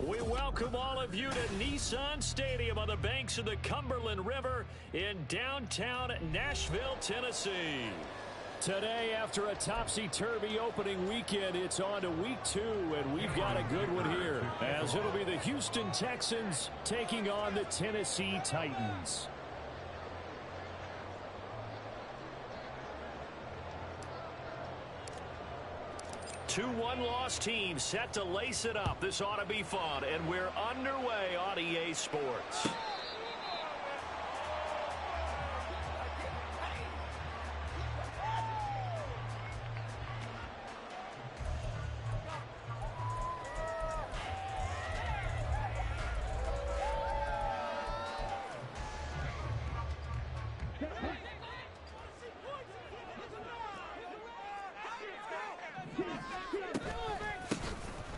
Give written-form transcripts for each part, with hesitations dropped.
We welcome all of you to Nissan Stadium on the banks of the Cumberland River in downtown Nashville, Tennessee. Today, after a topsy-turvy opening weekend, it's on to week 2, and we've got a good one here, as it'll be the Houston Texans taking on the Tennessee Titans. Two one-loss teams set to lace it up. This ought to be fun, and we're underway on EA Sports.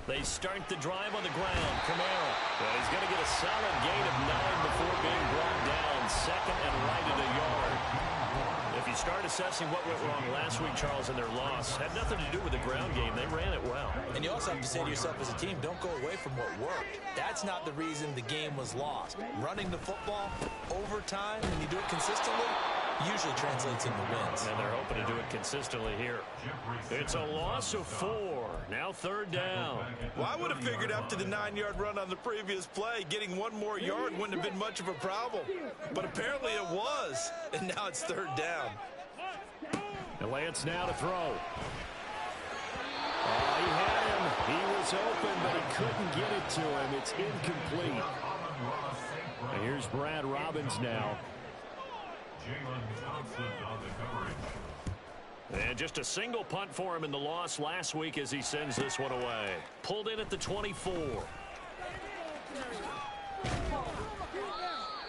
They start the drive on the ground. Kamara. And he's going to get a solid gain of 9 before being brought down. Second and right at a yard. If you start assessing what went wrong last week, Charles, in their loss, had nothing to do with the ground game. They ran it well. And you also have to say to yourself as a team, don't go away from what worked. That's not the reason the game was lost. Running the football, overtime, and you do it consistently, usually translates into wins. And they're hoping to do it consistently here. It's a loss of 4. Now 3rd down. Well, I would have figured after the 9-yard run on the previous play, getting 1 more yard wouldn't have been much of a problem. But apparently it was. And now it's 3rd down. And Lance now to throw. Oh, he had him. He was open, but he couldn't get it to him. It's incomplete. And here's Brad Robbins now. And just a single punt for him in the loss last week as he sends this one away. Pulled in at the 24.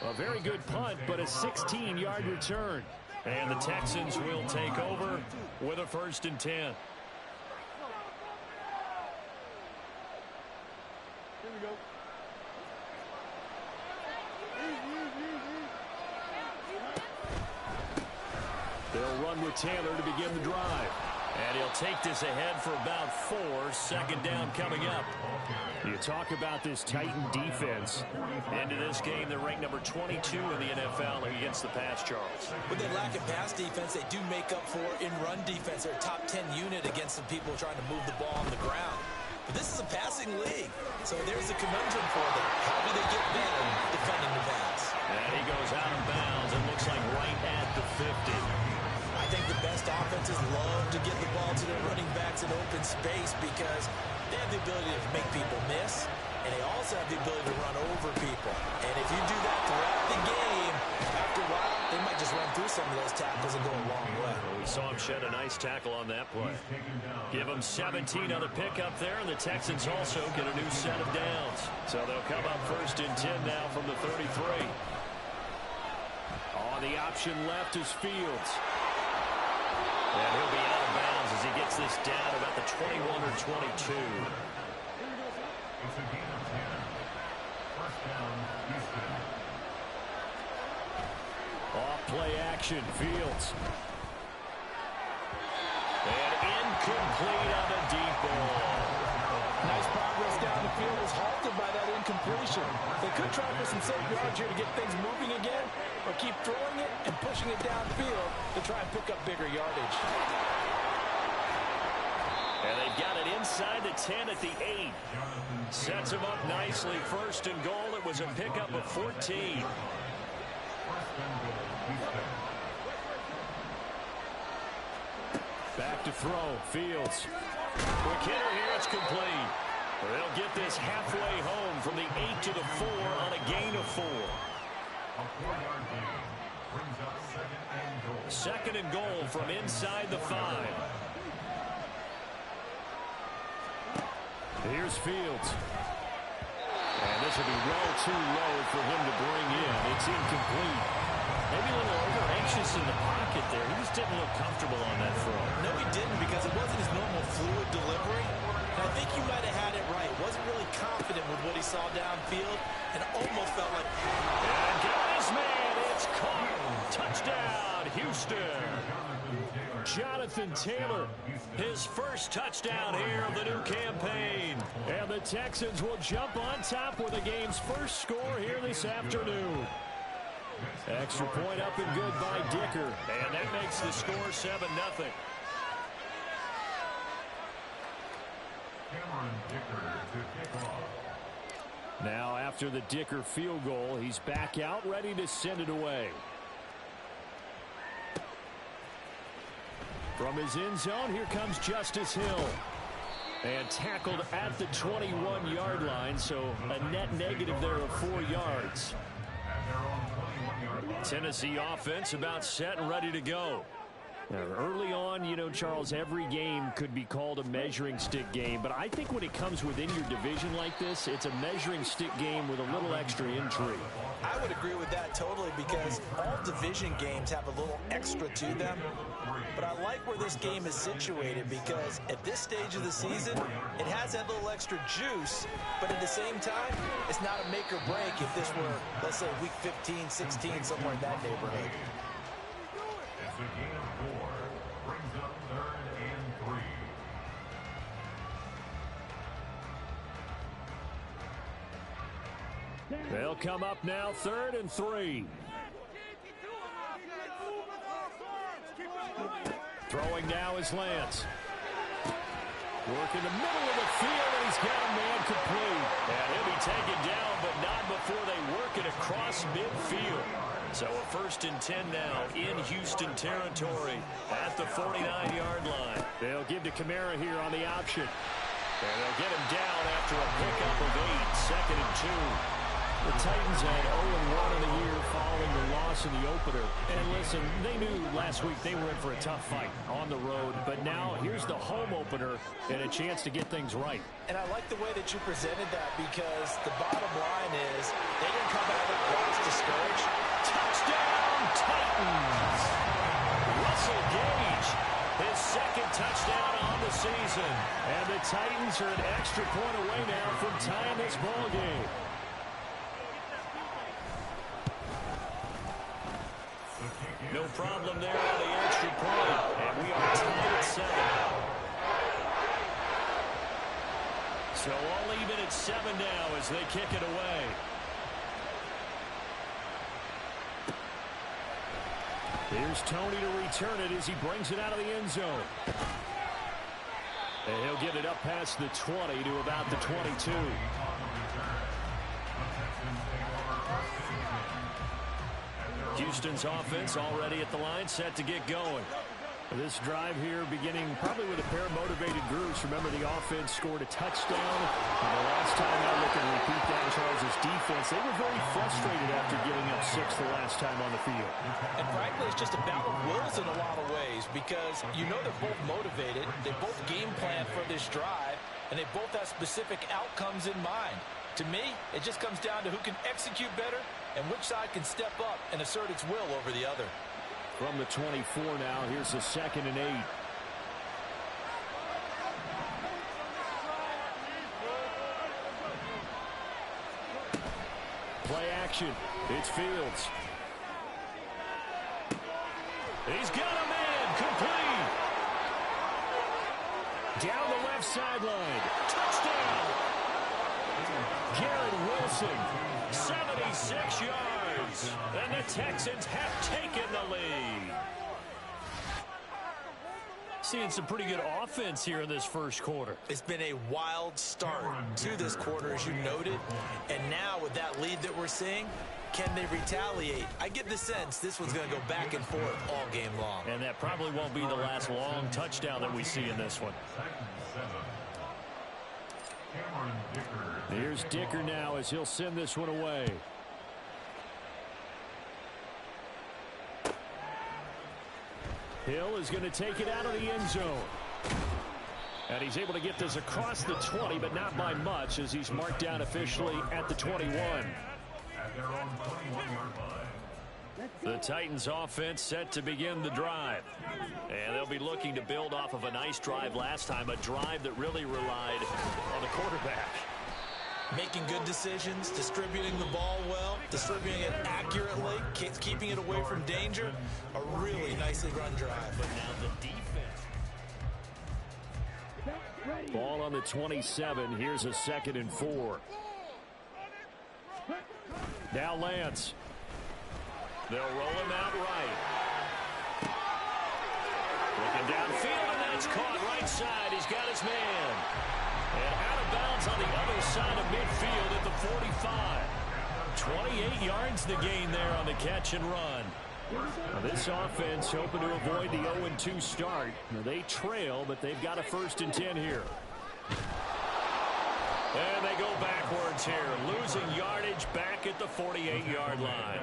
A very good punt, but a 16-yard return. And the Texans will take over with a 1st and 10. Here we go. They'll run with Taylor to begin the drive. And he'll take this ahead for about 4. 2nd down coming up. You talk about this Titan defense. Into this game, they're ranked number 22 in the NFL against the pass, Charles. With their lack of pass defense, they do make up for in run defense. They're a top 10 unit against some people trying to move the ball on the ground. But this is a passing league, so there's a conundrum for them. How do they get better defending the pass? And he goes out of bounds and looks like right at the 50. I think the best offenses love to get the ball to their running backs in open space because they have the ability to make people miss, and they also have the ability to run over people. And if you do that throughout the game, after a while, they might just run through some of those tackles and go a long way. Well, we saw him shed a nice tackle on that play. Give them 17 on the pickup there, and the Texans also get a new set of downs. So they'll come up 1st and 10 now from the 33. On the option left is Fields. And he'll be out of bounds as he gets this down about the 21 or 22. Off play action, Fields. And incomplete on the deep ball. Nice progress down the field was halted by that incompletion. They could try for some safe yards here to get things moving again, or keep throwing it and pushing it downfield to try and pick up bigger yardage. And they've got it inside the 10 at the 8. Sets him up nicely. 1st and goal. It was a pickup of 14. Back to throw. Fields. Quick hitter here. It's complete. They'll get this halfway home from the 8 to the 4 on a gain of 4. 2nd and goal from inside the 5. Here's Fields. And this will be well too low for him to bring in. It's incomplete. Maybe a little over-anxious in the pocket there. He just didn't look comfortable on that throw. No, he didn't, because it wasn't his normal fluid delivery. And I think you might have had it right. Wasn't really confident with what he saw downfield and almost felt like... And got his man. It's caught. Touchdown, Houston. Jonathan Taylor, his first touchdown here of the new campaign. And the Texans will jump on top with the game's first score here this afternoon. Extra point up and good by Dicker. And that makes the score 7-0. Now after the Dicker field goal, he's back out ready to send it away. From his end zone, here comes Justice Hill. And tackled at the 21-yard line, so a net negative there of 4 yards. Tennessee offense about set and ready to go. Now, early on, you know, Charles, every game could be called a measuring stick game, but I think when it comes within your division like this, it's a measuring stick game with a little extra intrigue. I would agree with that totally, because all division games have a little extra to them. But I like where this game is situated, because at this stage of the season, it has that little extra juice, but at the same time, it's not a make or break if this were, let's say, week 15, 16, somewhere in that neighborhood. It's a gain of 4. Brings up 3rd and 3. They'll come up now 3rd and 3. Throwing now is Lance. Work in the middle of the field, and he's got a man complete. And he'll be taken down, but not before they work it across midfield. So a 1st and 10 now in Houston territory at the 49-yard line. They'll give to Kamara here on the option. And they'll get him down after a pickup of 8, 2nd and 2. The Titans had 0-1 in the year following the loss in the opener. And listen, they knew last week they were in for a tough fight on the road. But now here's the home opener and a chance to get things right. And I like the way that you presented that, because the bottom line is they didn't come out of that loss discouraged. Touchdown, Titans! Russell Gage, his 2nd touchdown on the season. And the Titans are an extra point away now from tying this ball game. No problem there on the extra point. And we are tied at 7. So all even at 7 now as they kick it away. Here's Tony to return it as he brings it out of the end zone. And he'll get it up past the 20 to about the 22. Houston's offense already at the line, set to get going. This drive here beginning probably with a pair of motivated groups. Remember, the offense scored a touchdown. And the last time I look and repeat that, Charles' defense, they were very frustrated after giving up 6 the last time on the field. And frankly, it's just a battle of wills in a lot of ways, because you know they're both motivated. They both game plan for this drive, and they both have specific outcomes in mind. To me, it just comes down to who can execute better and which side can step up and assert its will over the other. From the 24 now, here's a 2nd and 8. Play action. It's Fields. He's got a man complete. Down the left sideline. Touchdown. Garrett Wilson, 76 yards. And the Texans have taken the lead. Seeing some pretty good offense here in this first quarter. It's been a wild start to this quarter, as you noted. And now with that lead that we're seeing, can they retaliate? I get the sense this one's going to go back and forth all game long. And that probably won't be the last long touchdown that we see in this one. Here's Dicker now as he'll send this one away. Hill is going to take it out of the end zone. And he's able to get this across the 20, but not by much, as he's marked down officially at the 21. The Titans offense set to begin the drive. And they'll be looking to build off of a nice drive last time, a drive that really relied on the quarterback. Making good decisions, distributing the ball well, distributing it accurately, keeping it away from danger. A really nicely run drive. But now the defense. Ball on the 27. Here's a 2nd and 4. Now Lance. They'll roll him out right. Looking downfield, and that's caught right side. He's got his man. And out of bounds on the other side of midfield at the 45. 28 yards the gain there on the catch and run. Now this offense hoping to avoid the 0-2 start. Now they trail, but they've got a 1st and 10 here. And they go backwards here, losing yardage back at the 48-yard line.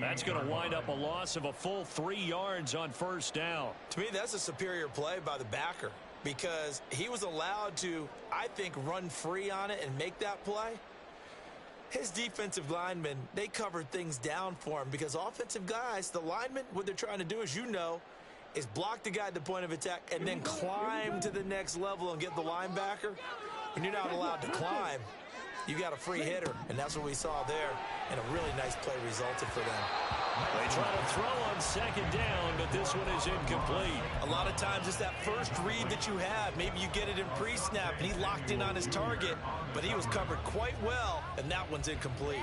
That's going to wind up a loss of a full 3 yards on 1st down. To me, that's a superior play by the backer because he was allowed to, I think, run free on it and make that play. His defensive linemen, they covered things down for him because offensive guys, the linemen, what they're trying to do, as you know, is block the guy at the point of attack and then climb to the next level and get the linebacker. When you're not allowed to climb, you got a free hitter, and that's what we saw there, and a really nice play resulted for them. They try to throw on 2nd down, but this one is incomplete. A lot of times it's that first read that you have. Maybe you get it in pre-snap, and he locked in on his target, but he was covered quite well, and that one's incomplete.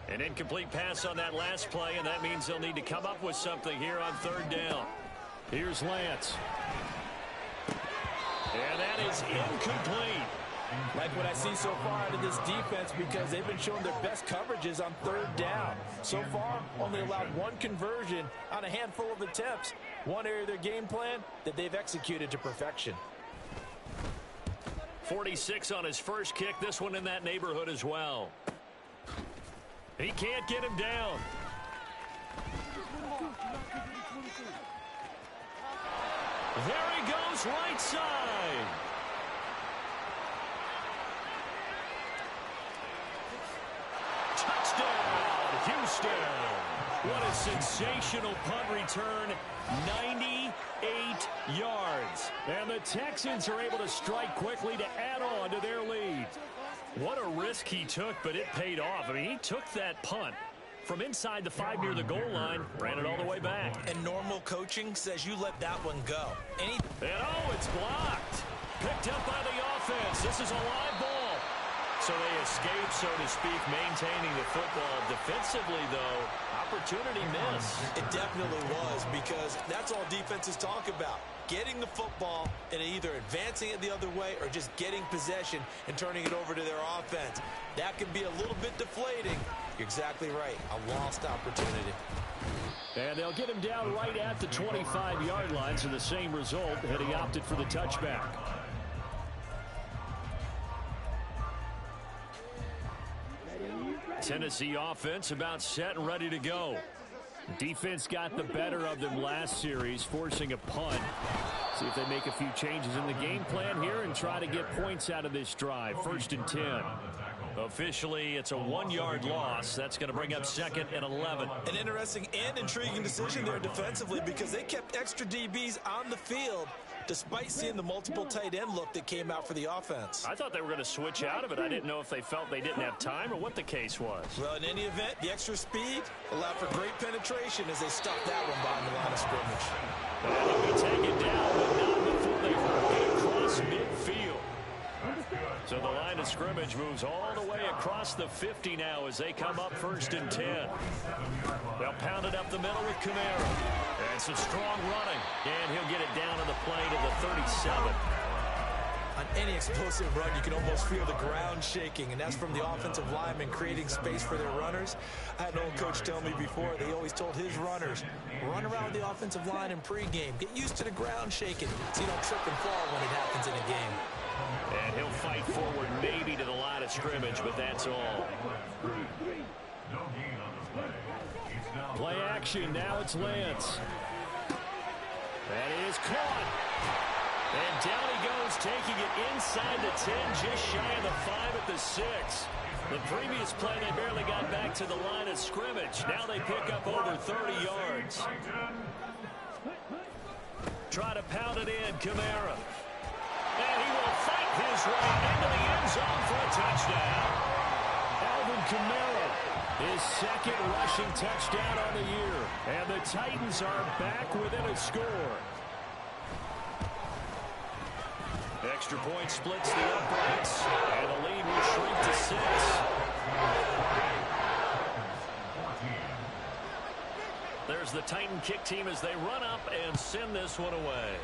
An incomplete pass on that last play, and that means they'll need to come up with something here on 3rd down. Here's Lance. And that is incomplete. Like what I see so far out of this defense because they've been showing their best coverages on 3rd down. So far, only allowed 1 conversion on a handful of attempts. One area of their game plan that they've executed to perfection. 46 on his first kick. This one in that neighborhood as well. He can't get him down. There he goes, right side. Touchdown, Houston. What a sensational punt return. 98 yards. And the Texans are able to strike quickly to add on to their lead. What a risk he took, but it paid off. I mean, he took that punt from inside the 5 near the goal line, ran it all the way back. And normal coaching says you let that one go. And oh, it's blocked. Picked up by the offense. This is a live ball. So they escape, so to speak, maintaining the football. Defensively, though, opportunity miss. It definitely was because that's all defenses talk about. Getting the football and either advancing it the other way or just getting possession and turning it over to their offense. That can be a little bit deflating. You're exactly right. A lost opportunity. And they'll get him down right at the 25-yard line, so the same result had he opted for the touchback. Tennessee offense about set and ready to go. Defense got the better of them last series, forcing a punt. See if they make a few changes in the game plan here and try to get points out of this drive. 1st and 10. Officially, it's a 1-yard loss. That's going to bring up 2nd and 11. An interesting and intriguing decision there defensively because they kept extra DBs on the field despite seeing the multiple tight end look that came out for the offense. I thought they were going to switch out of it. I didn't know if they felt they didn't have time or what the case was. Well, in any event, the extra speed allowed for great penetration as they stopped that one behind the line of scrimmage. And he'll be taken down, but not before they get across midfield. So the line of scrimmage moves all the way across the 50 now as they come up 1st and 10. They'll pound it up the middle with Kamara. And some strong running. And he'll get it down to the play to the 37. On any explosive run, you can almost feel the ground shaking, and that's from the offensive linemen creating space for their runners. I had an old coach tell me before, they always told his runners, run around the offensive line in pregame. Get used to the ground shaking so you don't trip and fall when it happens in a game. And he'll fight forward maybe to the line of scrimmage, but that's all. Play action. Now it's Lance. That is caught. And down he goes, taking it inside the 10, just shy of the 5 at the 6. The previous play, they barely got back to the line of scrimmage. Now they pick up over 30 yards. Try to pound it in, Kamara. And he will fight his way into the end zone for a touchdown. Alvin Kamara His second rushing touchdown on the year. And the Titans are back within a score. Extra point splits the uprights, and the lead will shrink to 6. There's the Titan kick team as they run up and send this one away.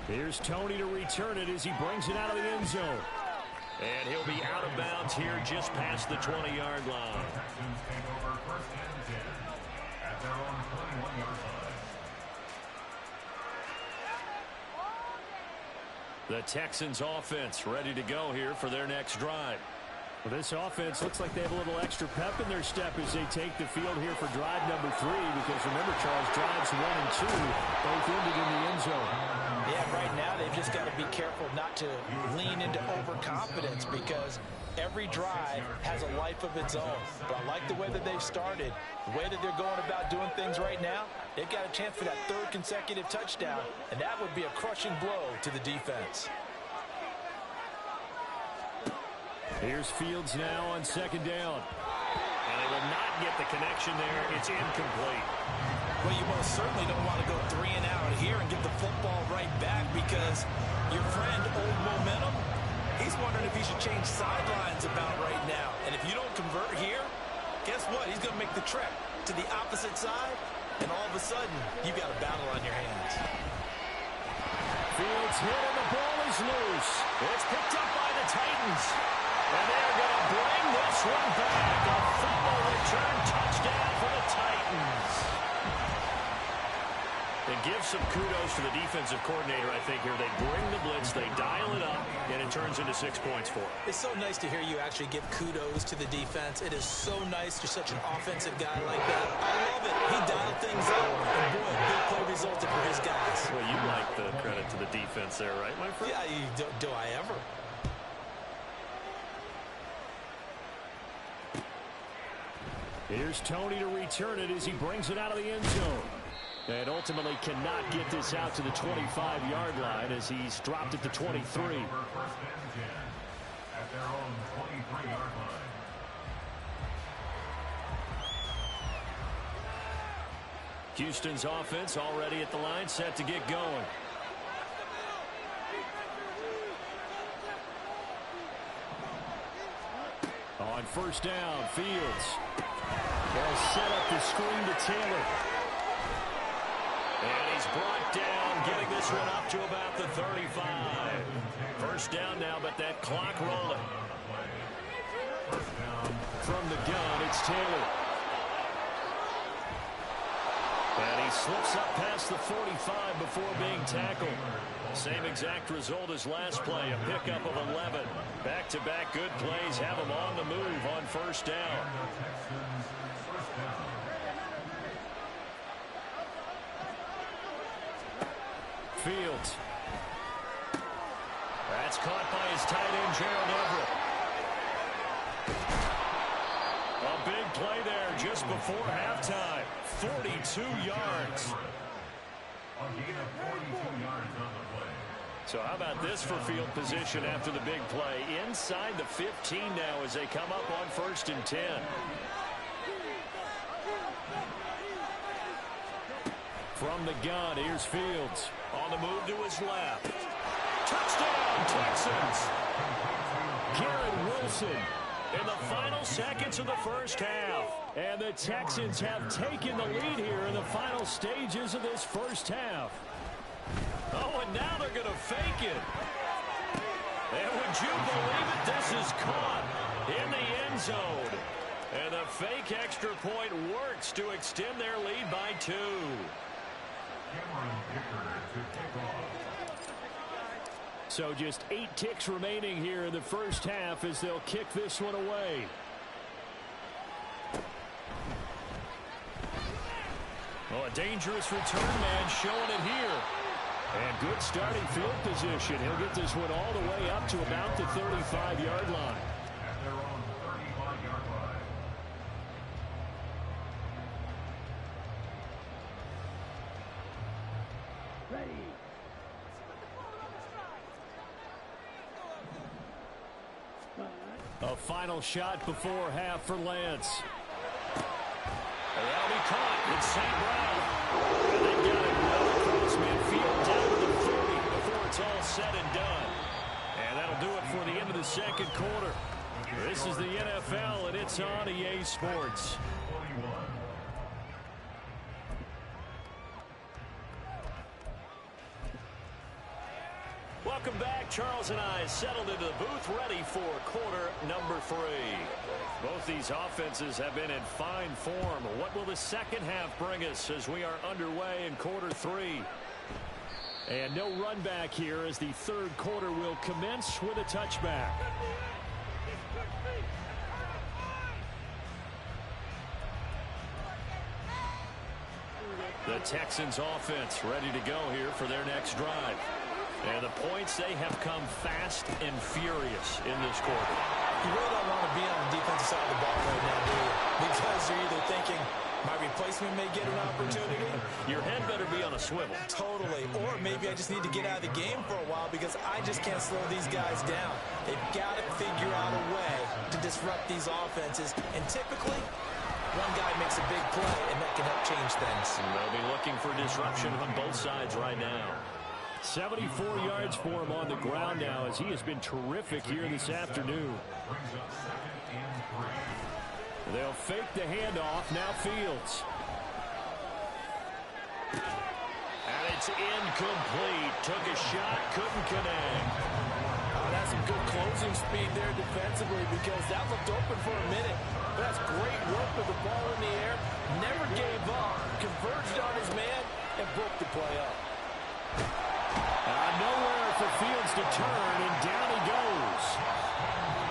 Here's Tony to return it as he brings it out of the end zone. And he'll be out of bounds here just past the 20-yard line. Texans take over first and 10 at their own 21-yard line. The Texans offense ready to go here for their next drive. Well, this offense looks like they have a little extra pep in their step as they take the field here for drive number 3, because remember, Charles, drives 1 and 2 both ended in the end zone. Yeah, right now they've just got to be careful not to lean into overconfidence, because every drive has a life of its own. But I like the way that they've started, the way that they're going about doing things right now. They've got a chance for that 3rd consecutive touchdown, and that would be a crushing blow to the defense. Here's Fields now on 2nd down. And they will not get the connection there. It's incomplete. Well, you most certainly don't want to go 3 and out here and get the football right back, because your friend, Old Momentum, he's wondering if he should change sidelines about right now. And if you don't convert here, guess what? He's going to make the trek to the opposite side, and all of a sudden, you've got a battle on your hands. Fields hit and the ball is loose. It's picked up by the Titans. And they're going to bring this one back. A fumble return touchdown for the Titans. It gives some kudos to the defensive coordinator, I think, here. They bring the blitz, they dial it up, and it turns into 6 points for them. It's so nice to hear you actually give kudos to the defense. It is so nice. You're such an offensive guy like that. I love it. He dialed things up, and boy, a big play resulted for his guys. Well, you like the credit to the defense there, right, my friend? Yeah, do I ever? Here's Tony to return it as he brings it out of the end zone. And ultimately cannot get this out to the 25-yard line as he's dropped it to 23. First and 10 at their own 23-yard line. Houston's offense already at the line, set to get going. On 1st down, Fields will set up the screen to Taylor. And he's brought down, getting this one up to about the 35. 1st down now, but that clock rolling. From the gun, it's Taylor. And he slips up past the 45 before being tackled. Same exact result as last play, a pickup of 11. Back-to-back good plays have him on the move on 1st down. Fields. That's caught by his tight end, Gerald Everett. A big play there just before halftime. 42 yards. A gain of 42 yards on the play. So how about this for field position after the big play? Inside the 15 now as they come up on 1st and 10. From the gun, here's Fields. On the move to his left. Touchdown, Texans! Garrett Wilson in the final seconds of the 1st half. And the Texans have taken the lead here in the final stages of this 1st half. Oh, and now they're going to fake it. And would you believe it? This is caught in the end zone. And the fake extra point works to extend their lead by 2. So just 8 ticks remaining here in the 1st half as they'll kick this one away. Oh, a dangerous return man showing it here. And good starting field position. He'll get this one all the way up to about the 35-yard line. At their own 35-yard line. A final shot before half for Lance. And that'll be caught. It's St. Brown. And they got it well across midfield down to the 30 before it's all said and done. And that'll do it for the end of the second quarter. This is the NFL, and it's on EA Sports. Welcome back. Charles and I settled into the booth, ready for quarter number 3. Both these offenses have been in fine form. What will the second half bring us as we are underway in quarter 3? And no run back here as the third quarter will commence with a touchback. The Texans offense ready to go here for their next drive. And the points, they have come fast and furious in this quarter. You really don't want to be on the defensive side of the ball right now, do you? Because you're either thinking, my replacement may get an opportunity. Your head better be on a swivel. Totally. Or maybe I just need to get out of the game for a while because I just can't slow these guys down. They've got to figure out a way to disrupt these offenses. And typically, one guy makes a big play, and that can help change things. And they'll be looking for disruption on both sides right now. 74 yards for him on the ground now as he has been terrific here this afternoon. They'll fake the handoff. Now Fields. And it's incomplete. Took a shot, couldn't connect. Oh, that's some good closing speed there defensively because that looked open for a minute. But that's great work with the ball in the air. Never gave up. Converged on his man and broke the play up. Nowhere for Fields to turn, and down he goes.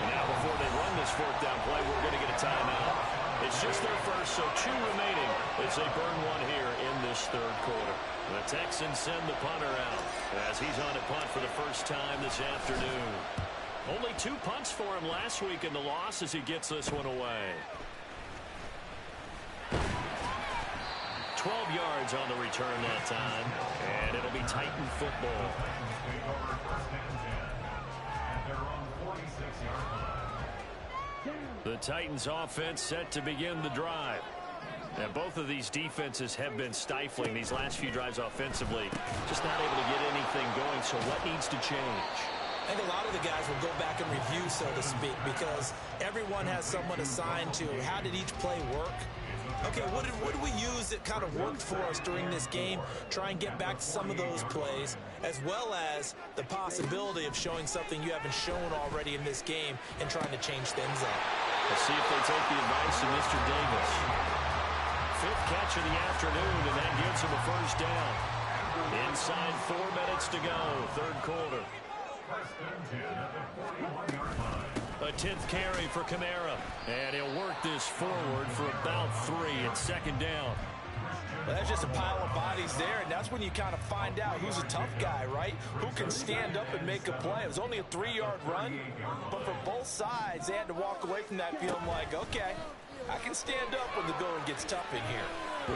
And now before they run this fourth down play, we're going to get a timeout. It's just their first, so 2 remaining as they burn one here in this third quarter. The Texans send the punter out as he's on a punt for the first time this afternoon. Only 2 punts for him last week in the loss as he gets this one away. 12 yards on the return that time, and it'll be Titan football. The Titans offense set to begin the drive. And both of these defenses have been stifling these last few drives offensively. Just not able to get anything going, so what needs to change? I think a lot of the guys will go back and review, so to speak, because everyone has someone assigned to how did each play work. Okay, what did we use that kind of worked for us during this game? Try and get back to some of those plays, as well as the possibility of showing something you haven't shown already in this game and trying to change things up. Let's see if they take the advice of Mr. Davis. 5th catch of the afternoon, and that gives him a first down. Inside 4 minutes to go, third quarter. A 10th carry for Kamara, and he'll work this forward for about 3 and second down. Well, that's just a pile of bodies there, and that's when you kind of find out who's a tough guy, right? Who can stand up and make a play. It was only a 3-yard run, but for both sides, they had to walk away from that feeling like, okay, I can stand up when the going gets tough in here.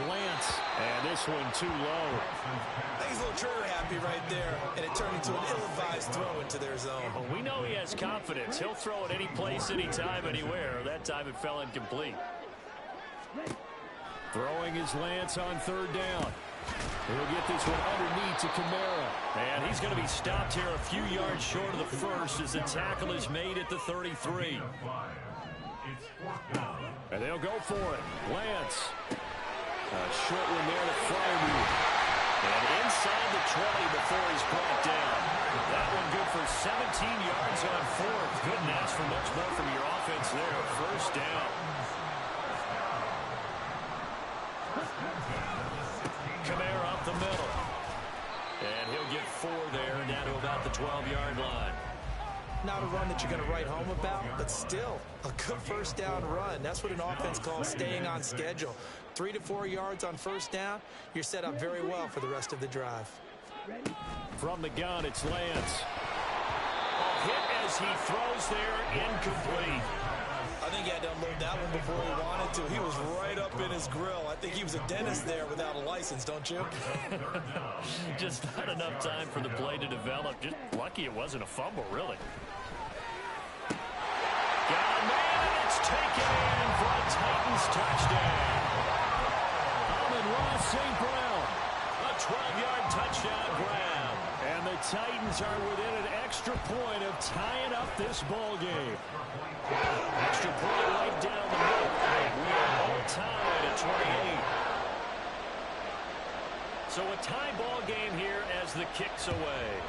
Lance, and this one too low. I think he's a little trigger happy right there, and it turned into an ill-advised throw into their zone. Well, we know he has confidence. He'll throw it any place, anytime, anywhere. That time it fell incomplete. Throwing his Lance on third down. He'll get this one underneath to Kamara. And he's going to be stopped here a few yards short of the first as the tackle is made at the 33. And they'll go for it. Lance. A short one there to Fryermuth. And inside the 20 before he's brought down. That one good for 17 yards on fourth. Couldn't ask for much more from your offense there. First down. Kamara up the middle. And he'll get 4 there, down to about the 12-yard line. Not a run that you're going to write home about, but still a good first down run. That's what an offense calls staying on schedule. 3 to 4 yards on first down, you're set up very well for the rest of the drive. From the gun, it's Lance. A hit as he throws there, incomplete. I think he had to unload that one before he wanted to. He was right up in his grill. I think he was a dentist there without a license, don't you? Just not enough time for the play to develop. Just lucky it wasn't a fumble, really. Got Taken in for a Titans touchdown. Amon-Ra St. Brown. A 12-yard touchdown grab. And the Titans are within an extra point of tying up this ball game. Extra point right down the middle. We are all tied at 28. So a tie ball game here as the kick's away.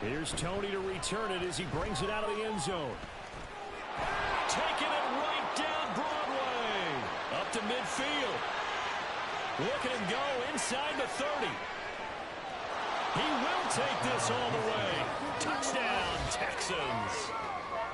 Here's Tony to return it as he brings it out of the end zone. Taking it right down Broadway. Up to midfield. Look at him go inside the 30. He will take this all the way. Touchdown, Texans.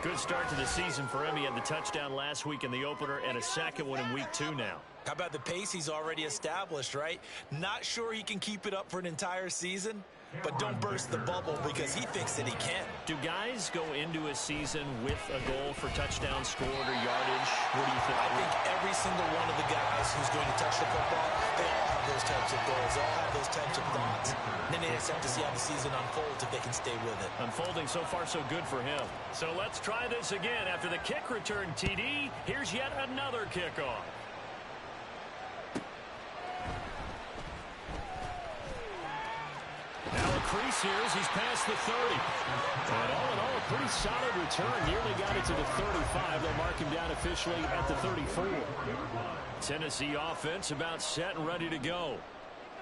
Good start to the season for him. He had the touchdown last week in the opener and a second one in week 2 now. How about the pace he's already established, right? Not sure he can keep it up for an entire season, but don't burst the bubble because he thinks that he can. Do guys go into a season with a goal for touchdown scored or yardage? What do you think? I think every single one of the guys who's going to touch the football, they all have those types of goals. They all have those types of thoughts. Then they just have to see how the season unfolds if they can stay with it. Unfolding so far so good for him. So let's try this again. After the kick return TD, here's yet another kickoff. Now a crease here as he's past the 30. And all in all, a pretty solid return. Nearly got it to the 35. They'll mark him down officially at the 34. Tennessee offense about set and ready to go.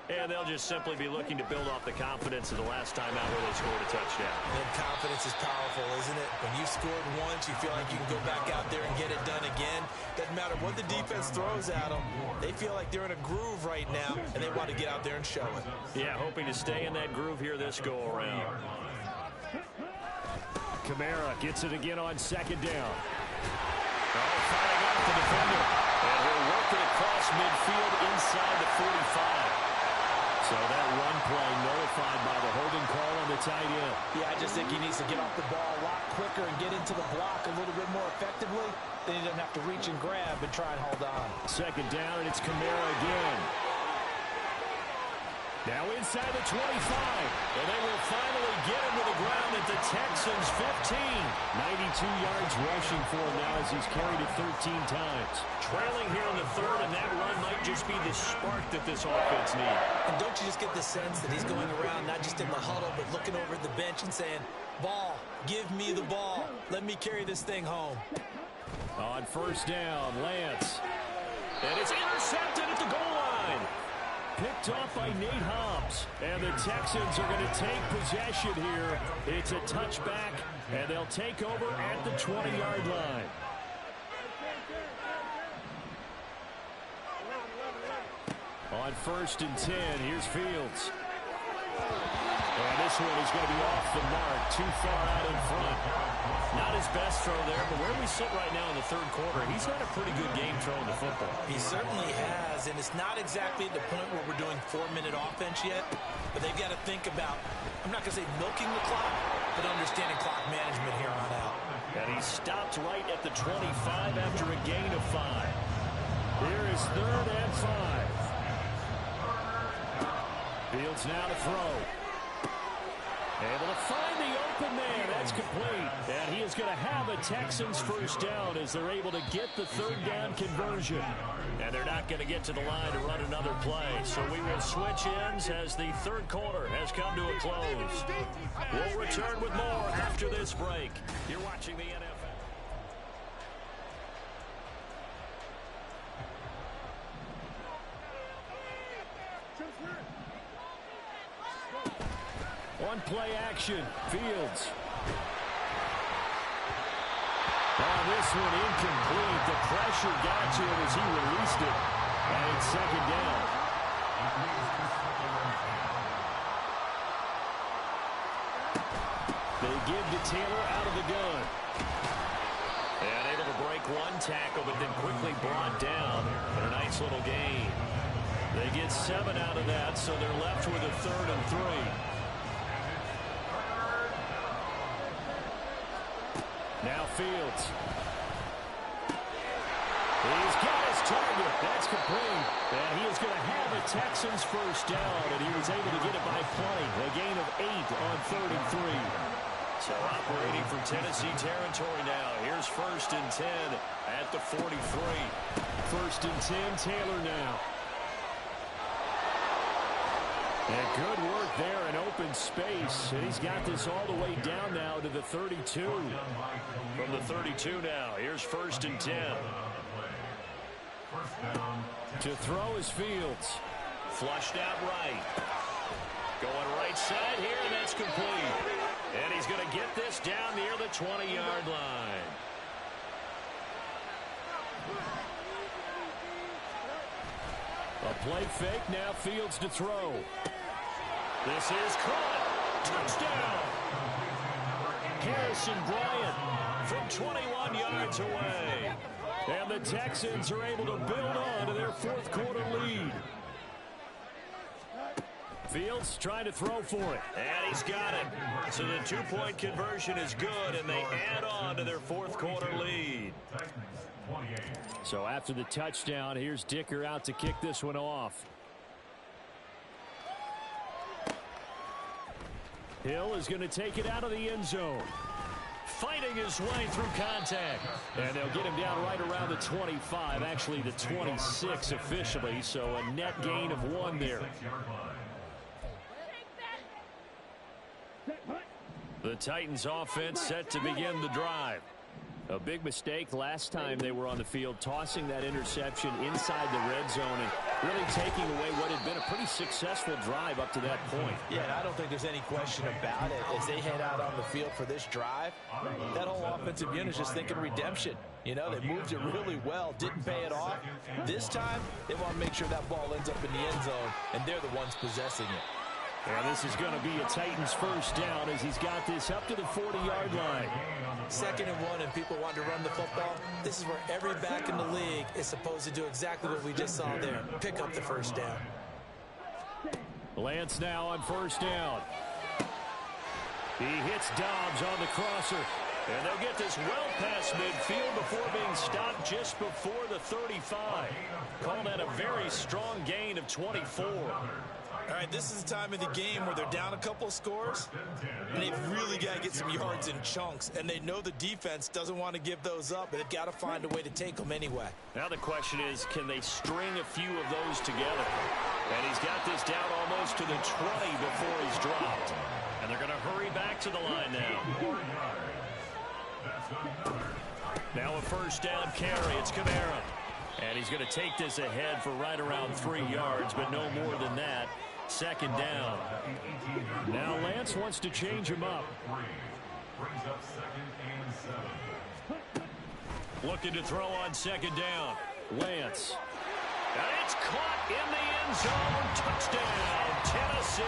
And they'll just simply be looking to build off the confidence of the last time out where they scored a touchdown. And confidence is powerful, isn't it? When you've scored once, you feel like you can go back out there and get it done again. Doesn't matter what the defense throws at them. They feel like they're in a groove right now, and they want to get out there and show it. Yeah, hoping to stay in that groove here this go-around. Kamara gets it again on second down. Oh, firing off the defender. And he'll work it across midfield inside the 45. So that run play nullified by the holding call on the tight end. Yeah, I just think he needs to get off the ball a lot quicker and get into the block a little bit more effectively. Then he doesn't have to reach and grab and try and hold on. Second down, and it's Kamara again. Now inside the 25. And they will finally get him to the ground at the Texans' 15. 92 yards rushing for him now as he's carried it 13 times. Trailing here in the third, and that run might just be the spark that this offense needs. And don't you just get the sense that he's going around not just in the huddle, but looking over at the bench and saying, ball, give me the ball. Let me carry this thing home. On first down, Lance. And it's intercepted at the goal line. Picked off by Nate Hobbs. And the Texans are going to take possession here. It's a touchback, and they'll take over at the 20-yard line. On first and 10, here's Fields. And this one is going to be off the mark, too far out in front. Not his best throw there, but where we sit right now in the third quarter, he's had a pretty good game throwing the football. He certainly has, and it's not exactly at the point where we're doing 4-minute offense yet, but they've got to think about, I'm not going to say milking the clock, but understanding clock management here on out. And he stopped right at the 25 after a gain of 5. Here is third and 5. Fields now to throw. Able to find the open man. That's complete. And he is going to have a Texans first down as they're able to get the third down conversion. And they're not going to get to the line to run another play. So we will switch ends as the third quarter has come to a close. We'll return with more after this break. You're watching the NFL. One play action, Fields. Oh, this one incomplete. The pressure got to him as he released it. And it's second down. They give to Taylor out of the gun. And able to break one tackle, but then quickly brought down. And a nice little gain. They get 7 out of that, so they're left with a 3rd and 3. Now Fields. He's got his target. That's complete. And he is going to have a Texans first down, and he was able to get it by plenty. A gain of 8 on 3rd and 3. So operating from Tennessee territory now. Here's 1st and 10 at the 43. 1st and 10, Taylor now. And good work there in open space. And he's got this all the way down now to the 32. From the 32 now, here's 1st and 10. To throw is Fields. Flushed out right. Going right side here, and that's complete. And he's going to get this down near the 20-yard line. A play fake, now Fields to throw. This is caught. Touchdown. Harrison Bryant from 21 yards away. And the Texans are able to build on to their 4th quarter lead. Fields trying to throw for it. And he's got it. So the 2-point conversion is good, and they add on to their 4th quarter lead. So after the touchdown, here's Dicker out to kick this one off. Hill is going to take it out of the end zone. Fighting his way through contact. And they'll get him down right around the 25, actually the 26 officially, so a net gain of 1 there. The Titans offense set to begin the drive. A big mistake last time they were on the field, tossing that interception inside the red zone and really taking away what had been a pretty successful drive up to that point. Yeah, and I don't think there's any question about it. As they head out on the field for this drive, that whole offensive unit is just thinking redemption. You know, they moved it really well, didn't pay it off. This time, they want to make sure that ball ends up in the end zone, and they're the ones possessing it. And this is going to be a Titans 1st down as he's got this up to the 40-yard line. 2nd and 1, and people want to run the football. This is where every back in the league is supposed to do exactly what we just saw there. Pick up the 1st down. Lance now on 1st down. He hits Dobbs on the crosser. And they'll get this well past midfield before being stopped just before the 35. Call that a very strong gain of 24. All right, this is the time of the game where they're down a couple of scores, and they've really got to get some yards in chunks, and they know the defense doesn't want to give those up, but they've got to find a way to take them anyway. Now the question is, can they string a few of those together? And he's got this down almost to the 20 before he's dropped. And they're going to hurry back to the line now. Now a 1st down carry. It's Kamara. And he's going to take this ahead for right around 3 yards, but no more than that. 2nd down. Now Lance wants to change him up. Looking to throw on 2nd down. Lance. And it's caught in the end zone. Touchdown, Tennessee.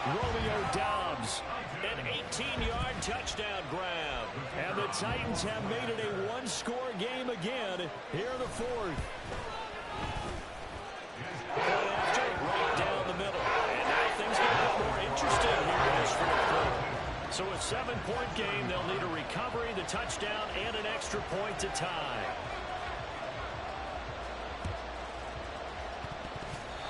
Romeo Dobbs, an 18-yard touchdown grab. And the Titans have made it a 1-score game again here in the 4th. And after, right down the middle. And now things get a bit more interesting here in this 4th quarter. So a 7-point game, they'll need a recovery, the touchdown, and an extra point to tie.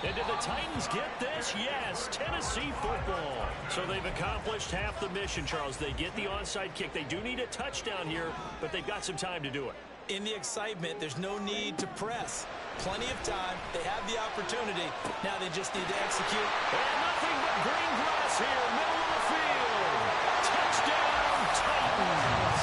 And did the Titans get this? Yes, Tennessee football. So they've accomplished half the mission, Charles. They get the onside kick. They do need a touchdown here, but they've got some time to do it. In the excitement, there's no need to press. Plenty of time. They have the opportunity. Now they just need to execute. And nothing but green grass here, middle of the field. Touchdown, Titans.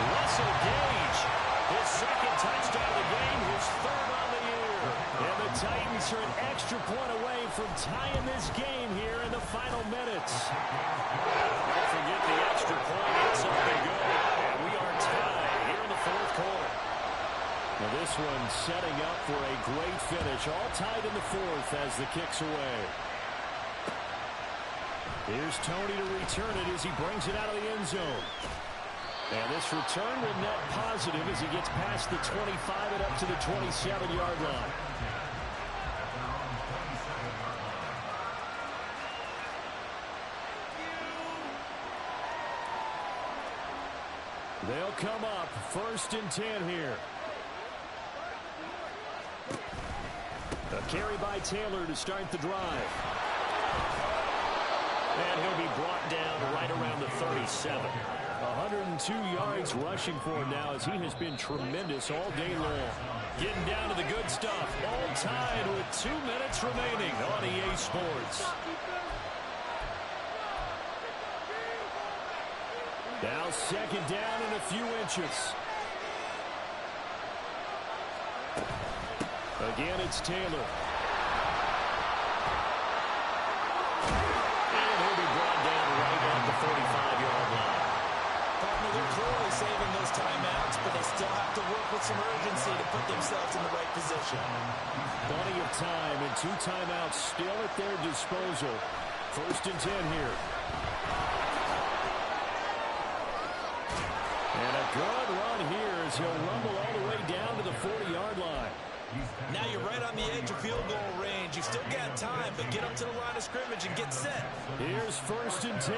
Russell Gage, his 2nd touchdown of the game, his 3rd on the year. And the Titans are an extra point away from tying this game here in the final minutes. Don't forget the extra point. It's up and go. And we are tied here in the 4th quarter. Now this one setting up for a great finish. All tied in the 4th as the kick's away. Here's Tony to return it as he brings it out of the end zone. And this return will net positive as he gets past the 25 and up to the 27-yard line. They'll come up 1st and 10 here. A carry by Taylor to start the drive. And he'll be brought down right around the 37. 102 yards rushing for him now as he has been tremendous all day long. Getting down to the good stuff. All tied with 2 minutes remaining on EA Sports. Now second down and a few inches. Again, it's Taylor. And he'll be brought down right at the 45-yard line. Partner, they're clearly saving those timeouts, but they still have to work with some urgency to put themselves in the right position. Plenty of time and 2 timeouts still at their disposal. 1st and 10 here. And a good run here as he'll rumble all the way down to the 40-yard line. Now you're right on the edge of field goal range. You've still got time, but get up to the line of scrimmage and get set. Here's 1st and 10.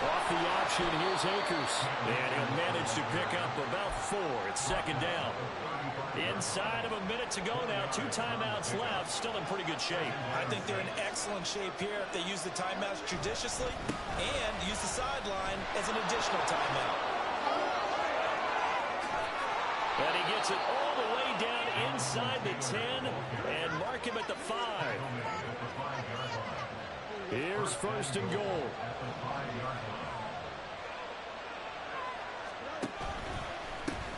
Off the option, here's Akers. And he'll manage to pick up about 4. It's 2nd down. Inside of a minute to go now. 2 timeouts left. Still in pretty good shape. I think they're in excellent shape here if they use the timeouts judiciously and use the sideline as an additional timeout. And he gets it all the way down inside the 10 and mark him at the 5. Here's 1st and goal.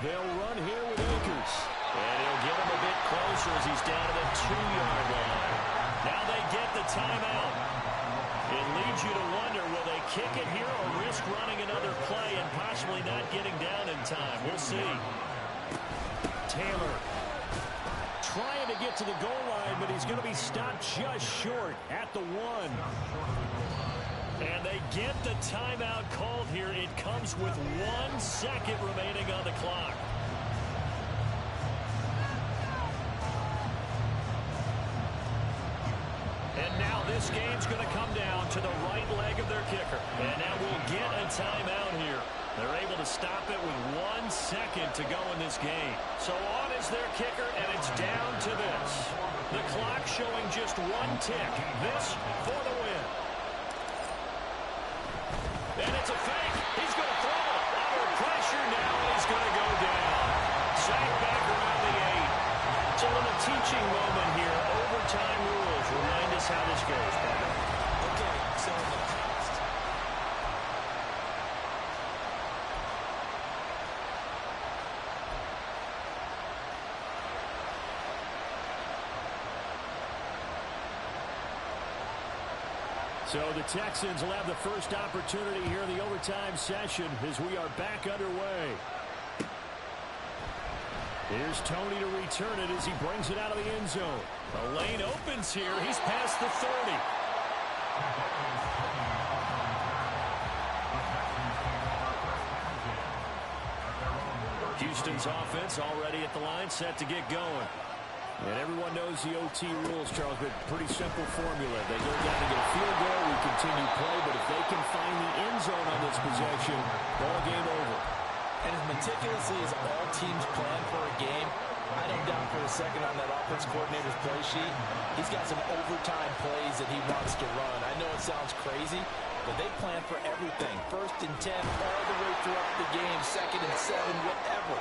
They'll run here with Akers. And he'll get him a bit closer as he's down to the 2-yard line. Now they get the timeout. It leads you to wonder, will they kick it here or risk running another play and possibly not getting down in time? We'll see. Taylor trying to get to the goal line, but he's going to be stopped just short at the 1. And they get the timeout called here. It comes with 1 second remaining on the clock. And now this game's going to come down to the right leg of their kicker. And now we'll get a timeout here. They're able to stop it with 1 second to go in this game. So on is their kicker, and it's down to this. The clock showing just 1 tick. This for the win. And it's a fake. He's going to throw it. Under pressure now, and he's going to go down. Sacked back around the 8. So in a teaching moment here, overtime rules. Remind us how this goes, brother. Okay, so in the past, so the Texans will have the first opportunity here in the overtime session as we are back underway. Here's Tony to return it as he brings it out of the end zone. The lane opens here. He's past the 30. Houston's offense already at the line, set to get going. And everyone knows the OT rules, Charles, but pretty simple formula. They go down to get a field goal, we continue play, but if they can find the end zone on this possession, ball game over. and as meticulously as all teams plan for a game, I don't doubt for a second on that offense coordinator's play sheet, he's got some overtime plays that he wants to run. I know it sounds crazy, but they plan for everything. 1st and 10 all the way throughout the game, 2nd and 7, whatever.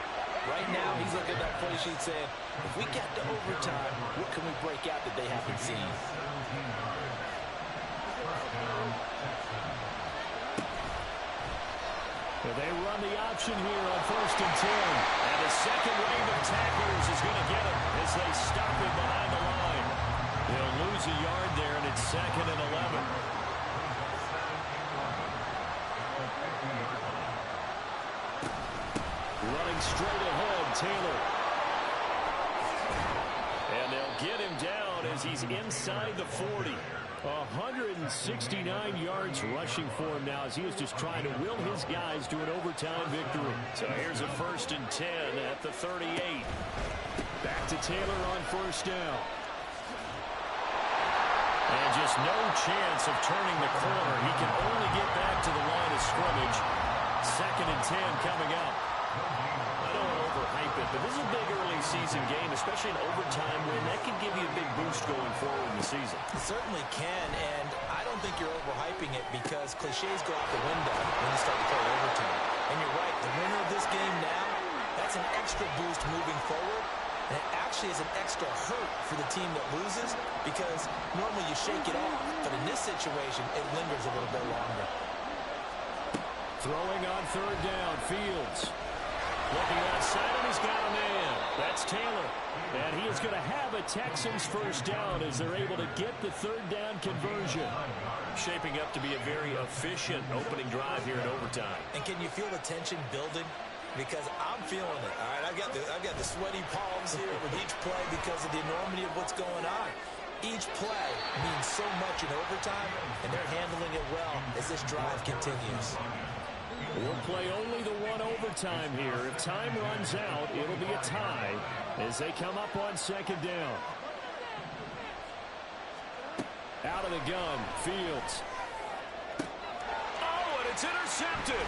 Right now, he's looking at that play sheet saying, if we get to overtime, what can we break out that they haven't seen? Well, they run the option here on 1st and 10. And the second wave of tacklers is going to get him as they stop him behind the line. They'll lose a yard there, and it's 2nd and 11. Running straight ahead, Taylor. And they'll get him down as he's inside the 40. 169 yards rushing for him now as he is just trying to will his guys to an overtime victory. So here's a 1st and 10 at the 38. Back to Taylor on 1st down. And just no chance of turning the corner. He can only get back to the line of scrimmage. 2nd and 10 coming up. I don't want to overhype it, but this is a big early season game, especially an overtime win. That can give you a big boost going forward in the season. It certainly can, and I don't think you're overhyping it because cliches go out the window when you start to play overtime. And you're right, the winner of this game now, that's an extra boost moving forward. And it actually is an extra hurt for the team that loses because normally you shake it off. But in this situation, it lingers a little bit longer. Throwing on third down, Fields. Looking outside, and he's got a man. That's Taylor. And he is going to have a Texans first down as they're able to get the third down conversion. Shaping up to be a very efficient opening drive here in overtime. And can you feel the tension building? Because I'm feeling it. All right, I've got the sweaty palms here with each play because of the enormity of what's going on. Each play means so much in overtime, and they're handling it well as this drive continues. We'll play only the one overtime here. If time runs out, it'll be a tie as they come up on second down. Out of the gun, Fields. Oh, and it's intercepted.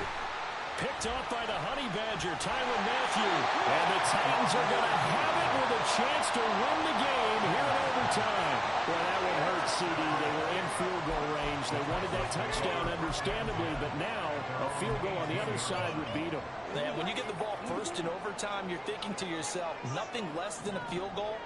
Picked off by the Honey Badger, Tyrann Mathieu. And the Titans are going to have it with a chance to win the game here in overtime. Well, that would hurt, CD. They were in field goal range. They wanted that touchdown, understandably, but now a field goal on the other side would beat them. Man, when you get the ball first in overtime, you're thinking to yourself, nothing less than a field goal,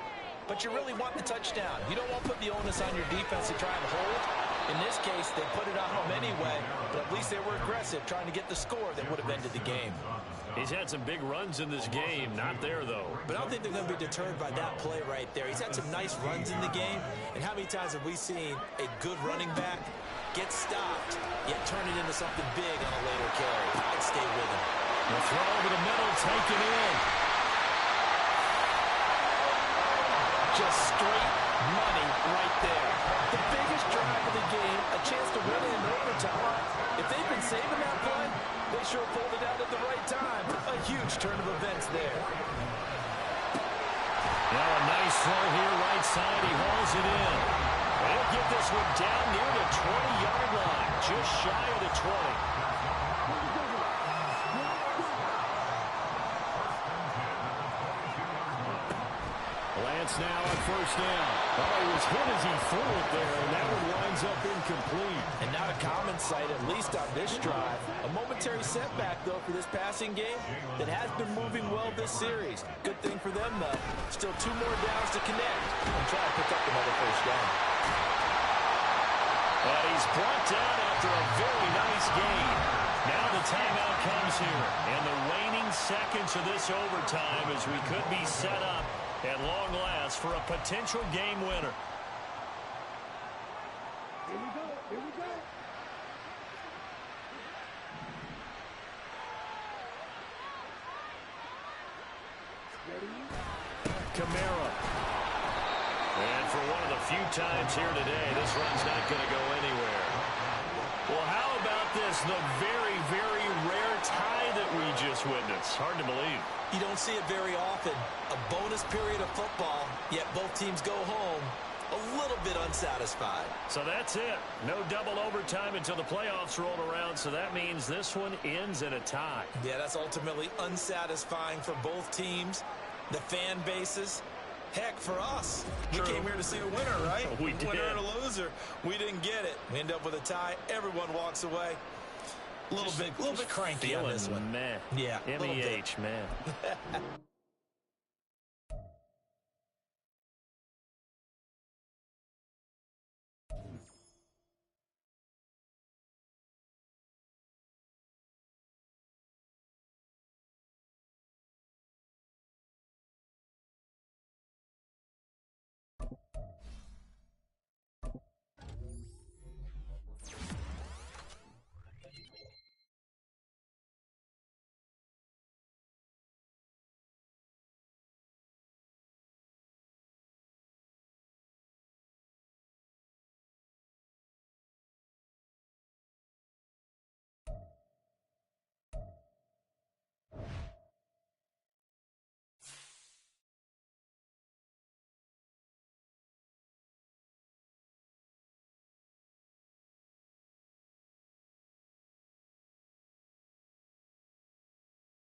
but you really want the touchdown. You don't want to put the onus on your defense to try and hold. In this case, they put it on home anyway, but at least they were aggressive, trying to get the score that would have ended the game. He's had some big runs in this game. Not there, though. But I don't think they're going to be deterred by that play right there. He's had some nice runs in the game, and how many times have we seen a good running back get stopped, yet turn it into something big on a later carry? I'd stay with him. The throw over the middle, taken in. Just straight money right there. The biggest drive of the game, a chance to win it in overtime. If they've been saving that play, they sure pulled it out at the right time. A huge turn of events there. Now a nice throw here, right side. He hauls it in. They'll get this one down near the 20-yard line, just shy of the 20. Lance now on first down. Oh, he was hit as he threw it there, and that one winds up incomplete. And not a common sight, at least on this drive. A momentary setback, though, for this passing game that has been moving well this series. Good thing for them, though. Still 2 more downs to connect and try to pick up another first down. And he's brought down after a very nice gain. Now the timeout comes here. And the waning seconds of this overtime as we could be set up at long last for a potential game winner. Here we go. Here we go. Kamara. And for one of the few times here today, this run's not going to go anywhere. Well, how about this? The very, very rare tie that we just witnessed. Hard to believe. You don't see it very often. A bonus period of football, yet both teams go home a little bit unsatisfied. So that's it. No double overtime until the playoffs rolled around, so that means this one ends in a tie. Yeah, that's ultimately unsatisfying for both teams, the fan bases. Heck, for us, we came here to see a winner, right? We did. Winner and a loser. We didn't get it. We end up with a tie. Everyone walks away. A little bit cranky on this one. Man. Yeah, MEH, man.